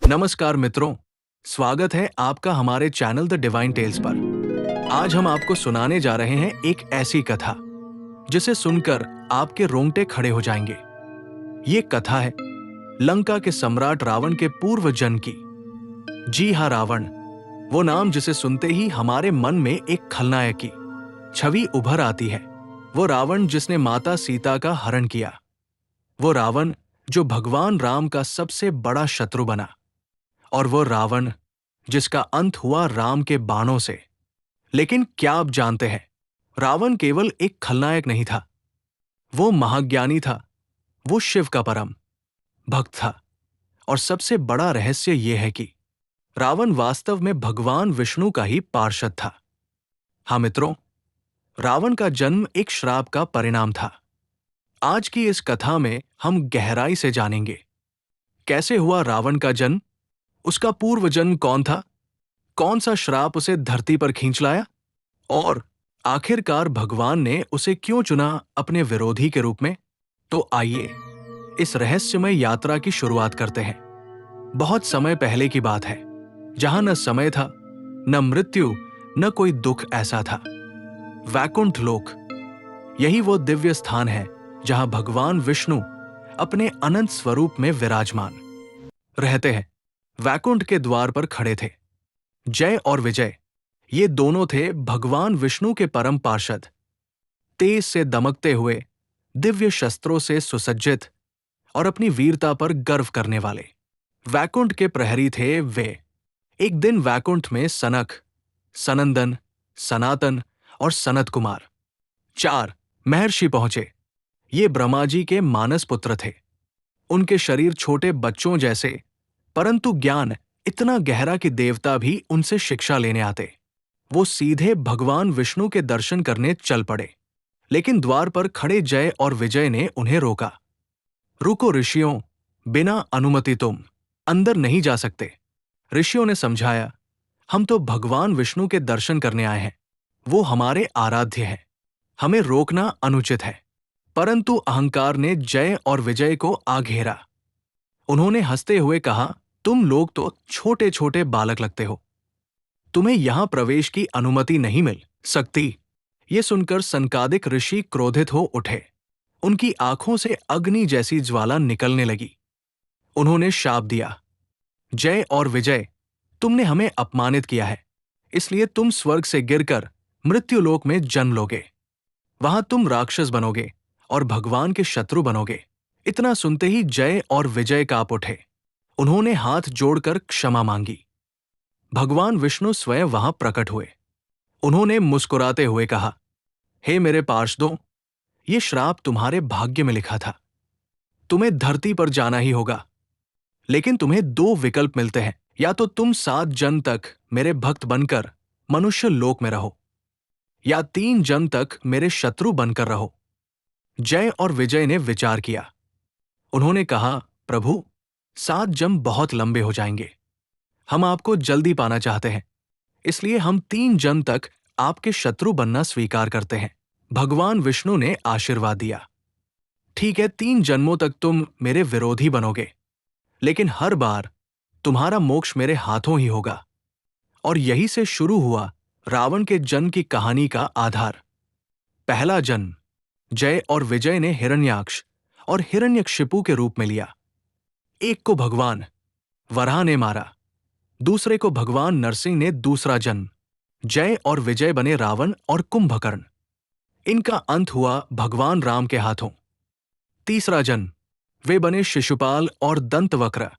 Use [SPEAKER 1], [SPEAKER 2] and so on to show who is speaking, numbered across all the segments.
[SPEAKER 1] नमस्कार मित्रों, स्वागत है आपका हमारे चैनल द डिवाइन टेल्स पर। आज हम आपको सुनाने जा रहे हैं एक ऐसी कथा जिसे सुनकर आपके रोंगटे खड़े हो जाएंगे। ये कथा है लंका के सम्राट रावण के पूर्व जन्म की। जी हाँ, रावण, वो नाम जिसे सुनते ही हमारे मन में एक खलनायक की छवि उभर आती है। वो रावण जिसने माता सीता का हरण किया, वो रावण जो भगवान राम का सबसे बड़ा शत्रु बना, और वो रावण जिसका अंत हुआ राम के बाणों से। लेकिन क्या आप जानते हैं, रावण केवल एक खलनायक नहीं था, वो महाज्ञानी था, वो शिव का परम भक्त था। और सबसे बड़ा रहस्य यह है कि रावण वास्तव में भगवान विष्णु का ही पार्षद था। हाँ मित्रों, रावण का जन्म एक श्राप का परिणाम था। आज की इस कथा में हम गहराई से जानेंगे कैसे हुआ रावण का जन्म, उसका पूर्व जन्म कौन था, कौन सा श्राप उसे धरती पर खींच लाया, और आखिरकार भगवान ने उसे क्यों चुना अपने विरोधी के रूप में। तो आइए इस रहस्यमय यात्रा की शुरुआत करते हैं। बहुत समय पहले की बात है, जहां न समय था, न मृत्यु, न कोई दुख ऐसा था। वैकुंठ लोक, यही वो दिव्य स्थान है जहां भगवान विष्णु अपने अनंत स्वरूप में विराजमान रहते हैं। वैकुंठ के द्वार पर खड़े थे जय और विजय। ये दोनों थे भगवान विष्णु के परम पार्षद, तेज से दमकते हुए, दिव्य शस्त्रों से सुसज्जित और अपनी वीरता पर गर्व करने वाले। वैकुंठ के प्रहरी थे वे। एक दिन वैकुंठ में सनक, सनंदन, सनातन और सनत कुमार, 4 महर्षि पहुंचे। ये ब्रह्मा जी के मानस पुत्र थे। उनके शरीर छोटे बच्चों जैसे, परंतु ज्ञान इतना गहरा कि देवता भी उनसे शिक्षा लेने आते। वो सीधे भगवान विष्णु के दर्शन करने चल पड़े। लेकिन द्वार पर खड़े जय और विजय ने उन्हें रोका। रुको ऋषियों, बिना अनुमति तुम अंदर नहीं जा सकते। ऋषियों ने समझाया, हम तो भगवान विष्णु के दर्शन करने आए हैं, वो हमारे आराध्य हैं, हमें रोकना अनुचित है। परंतु अहंकार ने जय और विजय को आ घेरा। उन्होंने हंसते हुए कहा, तुम लोग तो छोटे छोटे बालक लगते हो, तुम्हें यहां प्रवेश की अनुमति नहीं मिल सकती। ये सुनकर सनकादिक ऋषि क्रोधित हो उठे। उनकी आंखों से अग्नि जैसी ज्वाला निकलने लगी। उन्होंने शाप दिया, जय और विजय, तुमने हमें अपमानित किया है, इसलिए तुम स्वर्ग से गिरकर मृत्युलोक में जन्म लोगे। वहां तुम राक्षस बनोगे और भगवान के शत्रु बनोगे। इतना सुनते ही जय और विजय कांप उठे। उन्होंने हाथ जोड़कर क्षमा मांगी। भगवान विष्णु स्वयं वहां प्रकट हुए। उन्होंने मुस्कुराते हुए कहा, हे मेरे पार्षदों, ये श्राप तुम्हारे भाग्य में लिखा था, तुम्हें धरती पर जाना ही होगा। लेकिन तुम्हें 2 विकल्प मिलते हैं, या तो तुम 7 जन्म तक मेरे भक्त बनकर मनुष्य लोक में रहो, या 3 जन्म तक मेरे शत्रु बनकर रहो। जय और विजय ने विचार किया। उन्होंने कहा, प्रभु, 7 जन्म बहुत लंबे हो जाएंगे, हम आपको जल्दी पाना चाहते हैं, इसलिए हम 3 जन्म तक आपके शत्रु बनना स्वीकार करते हैं। भगवान विष्णु ने आशीर्वाद दिया, ठीक है, 3 जन्मों तक तुम मेरे विरोधी बनोगे, लेकिन हर बार तुम्हारा मोक्ष मेरे हाथों ही होगा। और यही से शुरू हुआ रावण के जन्म की कहानी का आधार। पहला जन्म, जय और विजय ने हिरण्याक्ष और हिरण्यकशिपु के रूप में लिया। एक को भगवान वराह ने मारा, दूसरे को भगवान नरसिंह ने दूसरा जन्म। जय और विजय बने रावण और कुंभकर्ण। इनका अंत हुआ भगवान राम के हाथों। तीसरा जन्म, वे बने शिशुपाल और दंतवक्र,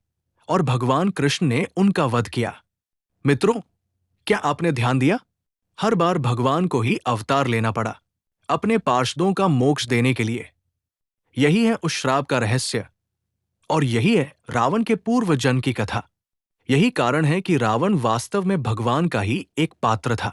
[SPEAKER 1] और भगवान कृष्ण ने उनका वध किया। मित्रों, क्या आपने ध्यान दिया? हर बार भगवान को ही अवतार लेना पड़ा अपने पार्षदों का मोक्ष देने के लिए। यही है उस श्राप का रहस्य, और यही है रावण के पूर्व जन्म की कथा। यही कारण है कि रावण वास्तव में भगवान का ही एक पात्र था।